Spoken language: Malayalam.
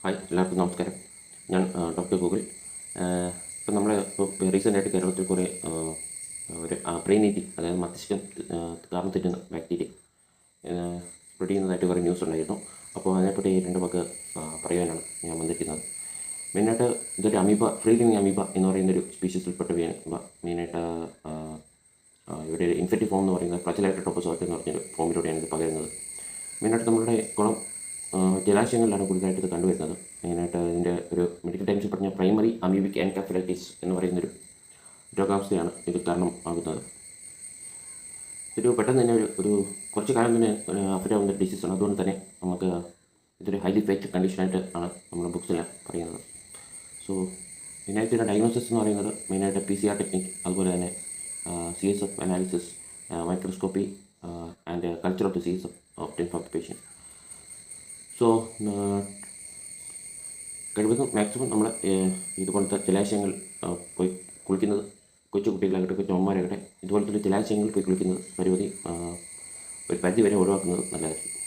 ഹായ്, എല്ലാവർക്കും നമസ്കാരം. ഞാൻ ഡോക്ടർ ഗൂഗിൾ. ഇപ്പം നമ്മൾ റീസെൻ്റായിട്ട് കേരളത്തിൽ കുറേ ഒരു ബ്രെയിൻ ഈറ്റിംഗ്, അതായത് മസ്തിഷ്കം കാർന്നു തിന്നുന്ന ബാക്ടീരിയ സ്പ്രെഡ് ചെയ്യുന്നതായിട്ട് കുറേ ന്യൂസ് ഉണ്ടായിരുന്നു. അപ്പോൾ അതിനെപ്പറ്റി രണ്ട് വാക്ക് പറയാനാണ് ഞാൻ വന്നിരിക്കുന്നത്. മെയിനായിട്ട് ഇതൊരു അമീബ, ഫ്രീ ലിവിങ് അമീബ എന്ന് പറയുന്നൊരു സ്പീഷീസിൽപ്പെട്ടവയാണ് ഇവ. മെയിനായിട്ട് ഇവിടെ ഒരു ഇൻഫെക്റ്റീവ് ഫോം എന്ന് പറയുന്നത് ഫ്ലജലേറ്റഡ് ട്രോപ്പോസോയിട്ട് എന്ന് പറഞ്ഞൊരു ഫോമിലൂടെയാണ് ഇത് പകരുന്നത്. മെയിനായിട്ട് നമ്മളുടെ കുളം ജലാശയങ്ങളിലാണ് കൂടുതലായിട്ട് ഇത് കണ്ടുവരുന്നത്. മെയിനായിട്ട് ഇതിൻ്റെ ഒരു മെഡിക്കൽ ടൈംസിൽ പറഞ്ഞ പ്രൈമറി അമീബിക് എൻകഫലൈറ്റിസ് എന്ന് പറയുന്നൊരു രോഗാവസ്ഥയാണ് ഇത് കാരണം ആകുന്നത്. ഇതൊരു പെട്ടെന്ന് തന്നെ ഒരു കുറച്ച് കാലം തന്നെ അഫക്റ്റ് ആവുന്ന ഡിസീസാണ്. അതുകൊണ്ട് തന്നെ നമുക്ക് ഇതൊരു ഹൈലി ഫേറ്റ് കണ്ടീഷനായിട്ട് ആണ് നമ്മുടെ ബുക്സിൽ പറയുന്നത്. സോ മെയിനായിട്ട് ഇതിൻ്റെ ഡയഗ്നോസിസ് എന്ന് പറയുന്നത് മെയിനായിട്ട് PCR ടെക്നിക്, അതുപോലെ തന്നെ CSF analysis, microscopy and culture of the CSF obtain from the patient. So കഴിവതും മാക്സിമം നമ്മൾ ഇതുപോലത്തെ ജലാശയങ്ങൾ പോയി കുളിക്കുന്നത്, കൊച്ചു കുട്ടികളാകട്ടെ കൊച്ചമ്മമാരാകട്ടെ ഇതുപോലത്തെ ജലാശയങ്ങളിൽ പോയി കുളിക്കുന്നത് ഒരു പരിധി വരെ ഒഴിവാക്കുന്നത് നല്ലതായിരിക്കും.